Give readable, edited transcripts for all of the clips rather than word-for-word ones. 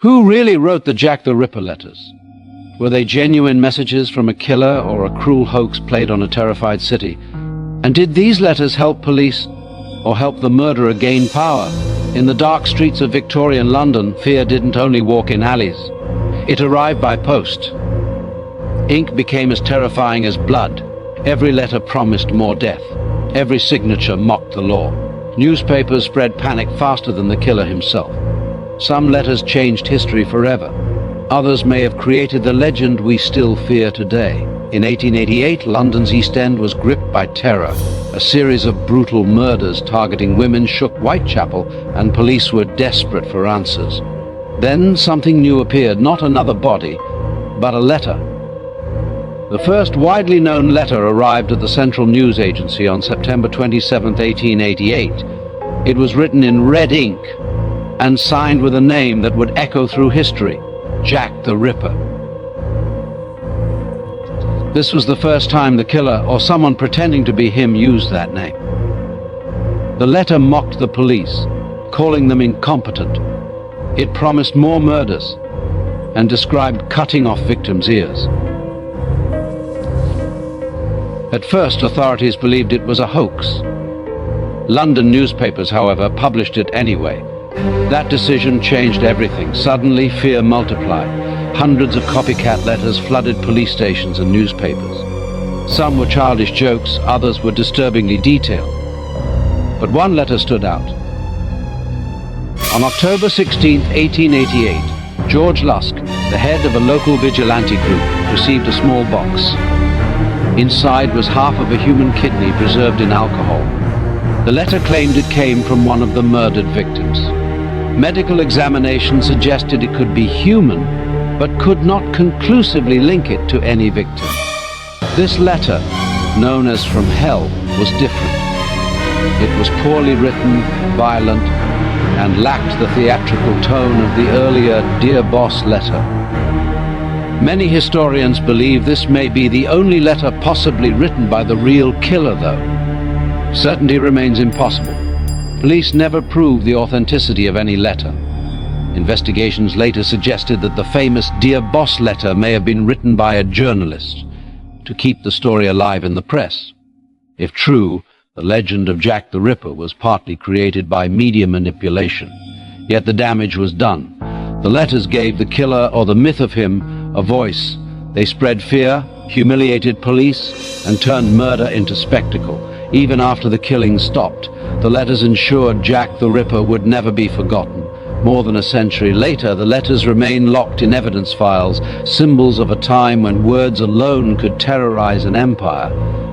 Who really wrote the Jack the Ripper letters? Were they genuine messages from a killer or a cruel hoax played on a terrified city? And did these letters help police or help the murderer gain power? In the dark streets of Victorian London, fear didn't only walk in alleys. It arrived by post. Ink became as terrifying as blood. Every letter promised more death. Every signature mocked the law. Newspapers spread panic faster than the killer himself. Some letters changed history forever. Others may have created the legend we still fear today. In 1888, London's East End was gripped by terror. A series of brutal murders targeting women shook Whitechapel, and police were desperate for answers. Then something new appeared, not another body, but a letter. The first widely known letter arrived at the Central News Agency on September 27, 1888. It was written in red ink and signed with a name that would echo through history: Jack the Ripper. This was the first time the killer, or someone pretending to be him, used that name. The letter mocked the police, calling them incompetent. It promised more murders and described cutting off victims' ears. At first, authorities believed it was a hoax. London newspapers, however, published it anyway. That decision changed everything. Suddenly, fear multiplied. Hundreds of copycat letters flooded police stations and newspapers. Some were childish jokes, others were disturbingly detailed. But one letter stood out. On October 16, 1888, George Lusk, the head of a local vigilante group, received a small box. Inside was half of a human kidney preserved in alcohol. The letter claimed it came from one of the murdered victims. Medical examination suggested it could be human, but could not conclusively link it to any victim. This letter, known as From Hell, was different. It was poorly written, violent, and lacked the theatrical tone of the earlier Dear Boss letter. Many historians believe this may be the only letter possibly written by the real killer, though. Certainty remains impossible. Police never proved the authenticity of any letter. Investigations later suggested that the famous Dear Boss letter may have been written by a journalist to keep the story alive in the press. If true, the legend of Jack the Ripper was partly created by media manipulation. Yet the damage was done. The letters gave the killer, or the myth of him, a voice. They spread fear, humiliated police, and turned murder into spectacle. Even after the killing stopped, the letters ensured Jack the Ripper would never be forgotten. More than a century later, the letters remain locked in evidence files, symbols of a time when words alone could terrorize an empire.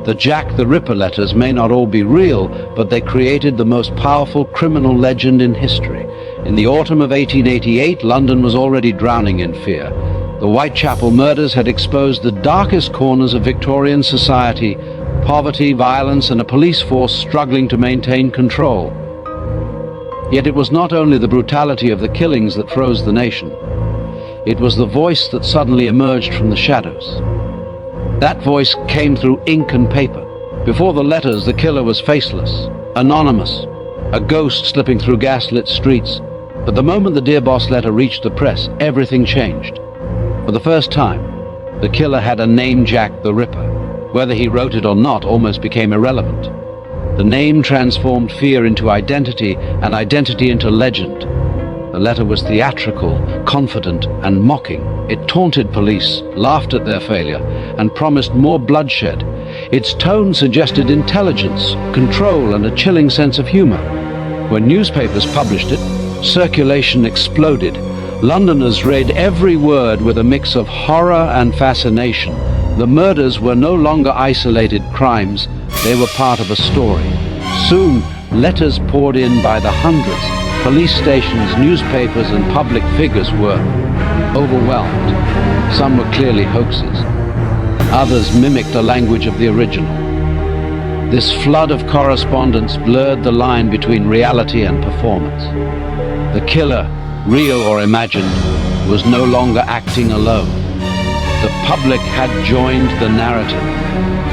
The Jack the Ripper letters may not all be real, but they created the most powerful criminal legend in history. In the autumn of 1888, London was already drowning in fear. The Whitechapel murders had exposed the darkest corners of Victorian society: poverty, violence, and a police force struggling to maintain control. Yet it was not only the brutality of the killings that froze the nation. It was the voice that suddenly emerged from the shadows. That voice came through ink and paper. Before the letters, the killer was faceless, anonymous, a ghost slipping through gaslit streets. But the moment the Dear Boss letter reached the press, everything changed. For the first time, the killer had a name: Jack the Ripper. Whether he wrote it or not almost became irrelevant. The name transformed fear into identity, and identity into legend. The letter was theatrical, confident, and mocking. It taunted police, laughed at their failure, and promised more bloodshed. Its tone suggested intelligence, control, and a chilling sense of humor. When newspapers published it, circulation exploded. Londoners read every word with a mix of horror and fascination. The murders were no longer isolated crimes. They were part of a story. Soon, letters poured in by the hundreds. Police stations, newspapers, and public figures were overwhelmed. Some were clearly hoaxes. Others mimicked the language of the original. This flood of correspondence blurred the line between reality and performance. The killer, real or imagined, was no longer acting alone. The public had joined the narrative.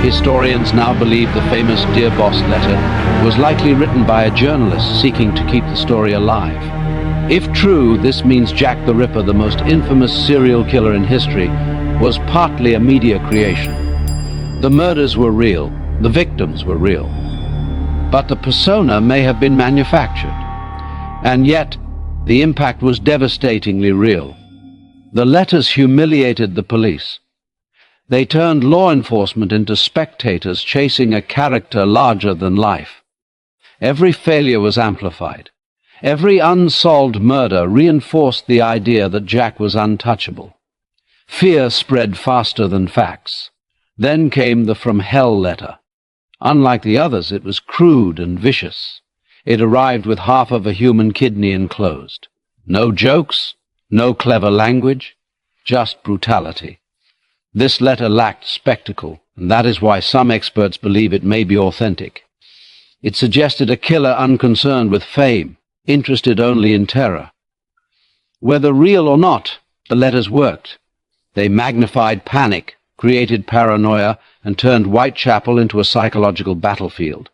Historians now believe the famous Dear Boss letter was likely written by a journalist seeking to keep the story alive. If true, this means Jack the Ripper, the most infamous serial killer in history, was partly a media creation. The murders were real, the victims were real, but the persona may have been manufactured. And yet, the impact was devastatingly real. The letters humiliated the police. They turned law enforcement into spectators chasing a character larger than life. Every failure was amplified. Every unsolved murder reinforced the idea that Jack was untouchable. Fear spread faster than facts. Then came the From Hell letter. Unlike the others, it was crude and vicious. It arrived with half of a human kidney enclosed. No jokes, no clever language, just brutality. This letter lacked spectacle, and that is why some experts believe it may be authentic. It suggested a killer unconcerned with fame, interested only in terror. Whether real or not, the letters worked. They magnified panic, created paranoia, and turned Whitechapel into a psychological battlefield.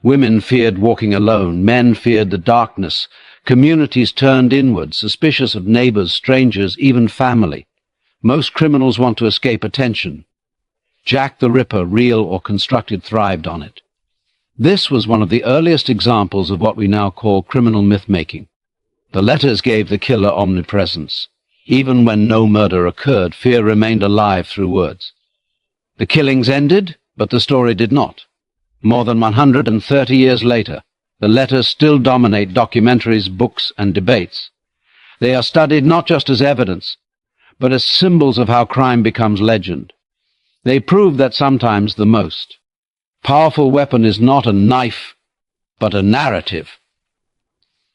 Women feared walking alone, men feared the darkness, communities turned inward, suspicious of neighbors, strangers, even family. Most criminals want to escape attention. Jack the Ripper, real or constructed, thrived on it. This was one of the earliest examples of what we now call criminal myth-making. The letters gave the killer omnipresence. Even when no murder occurred, fear remained alive through words. The killings ended, but the story did not. More than 130 years later, the letters still dominate documentaries, books, and debates. They are studied not just as evidence, but as symbols of how crime becomes legend. They prove that sometimes the most powerful weapon is not a knife, but a narrative.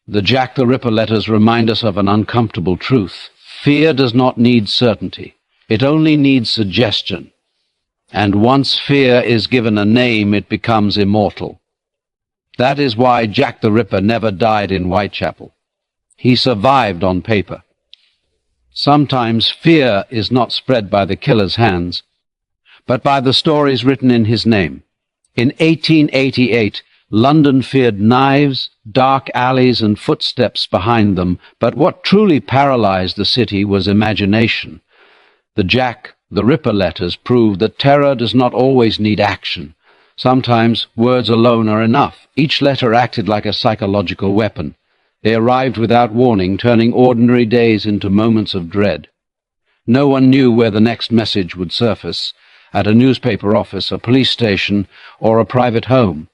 The Jack the Ripper letters remind us of an uncomfortable truth. Fear does not need certainty. It only needs suggestion. And once fear is given a name, it becomes immortal. That is why Jack the Ripper never died in Whitechapel. He survived on paper. Sometimes fear is not spread by the killer's hands, but by the stories written in his name. In 1888, London feared knives, dark alleys, and footsteps behind them, but what truly paralyzed the city was imagination. The Jack the Ripper letters proved that terror does not always need action. Sometimes words alone are enough. Each letter acted like a psychological weapon. They arrived without warning, turning ordinary days into moments of dread. No one knew where the next message would surface, at a newspaper office, a police station, or a private home.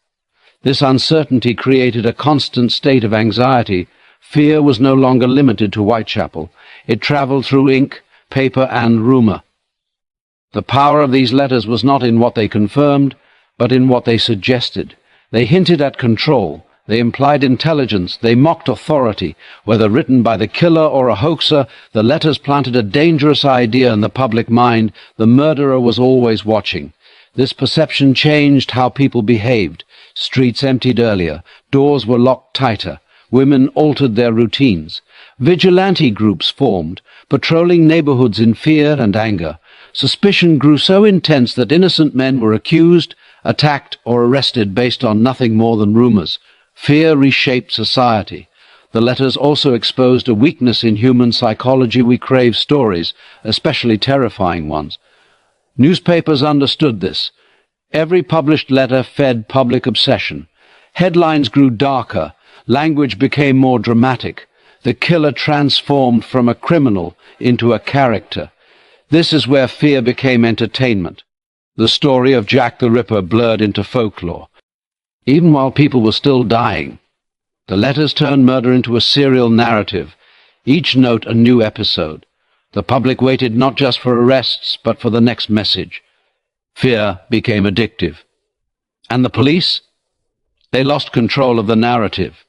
This uncertainty created a constant state of anxiety. Fear was no longer limited to Whitechapel. It traveled through ink, paper, and rumor. The power of these letters was not in what they confirmed, but in what they suggested. They hinted at control. They implied intelligence. They mocked authority. Whether written by the killer or a hoaxer, the letters planted a dangerous idea in the public mind. The murderer was always watching. This perception changed how people behaved. Streets emptied earlier. Doors were locked tighter. Women altered their routines. Vigilante groups formed, patrolling neighborhoods in fear and anger. Suspicion grew so intense that innocent men were accused, attacked, or arrested based on nothing more than rumors. Fear reshaped society. The letters also exposed a weakness in human psychology. We crave stories, especially terrifying ones. Newspapers understood this. Every published letter fed public obsession. Headlines grew darker. Language became more dramatic. The killer transformed from a criminal into a character. This is where fear became entertainment. The story of Jack the Ripper blurred into folklore. Even while people were still dying, the letters turned murder into a serial narrative, each note a new episode. The public waited not just for arrests, but for the next message. Fear became addictive. And the police? They lost control of the narrative.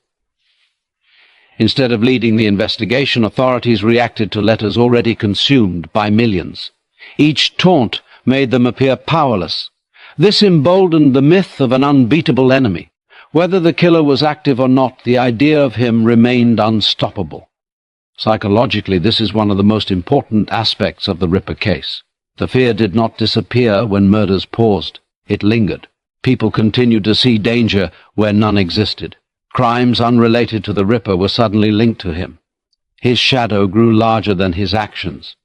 Instead of leading the investigation, authorities reacted to letters already consumed by millions. Each taunt made them appear powerless. This emboldened the myth of an unbeatable enemy. Whether the killer was active or not, the idea of him remained unstoppable. Psychologically, this is one of the most important aspects of the Ripper case. The fear did not disappear when murders paused. It lingered. People continued to see danger where none existed. Crimes unrelated to the Ripper were suddenly linked to him. His shadow grew larger than his actions.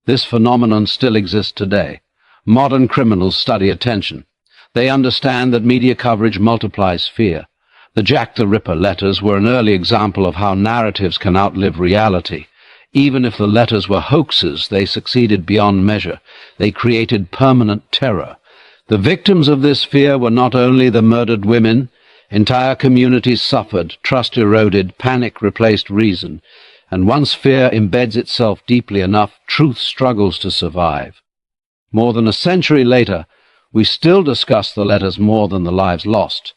This phenomenon still exists today. Modern criminals study attention. They understand that media coverage multiplies fear. The Jack the Ripper letters were an early example of how narratives can outlive reality. Even if the letters were hoaxes, they succeeded beyond measure. They created permanent terror. The victims of this fear were not only the murdered women. Entire communities suffered, trust eroded, panic replaced reason. And once fear embeds itself deeply enough, truth struggles to survive. More than a century later, we still discuss the letters more than the lives lost.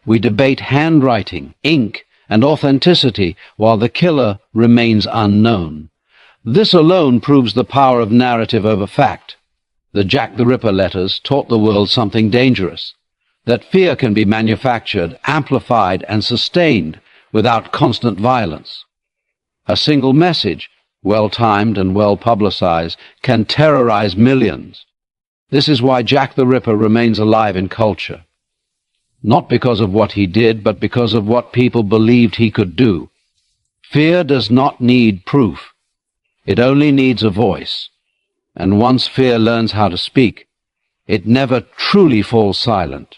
We debate handwriting, ink, and authenticity, while the killer remains unknown. This alone proves the power of narrative over fact. The Jack the Ripper letters taught the world something dangerous, that fear can be manufactured, amplified, and sustained without constant violence. A single message, well-timed and well-publicized, can terrorize millions. This is why Jack the Ripper remains alive in culture. Not because of what he did, but because of what people believed he could do. Fear does not need proof. It only needs a voice. And once fear learns how to speak, it never truly falls silent.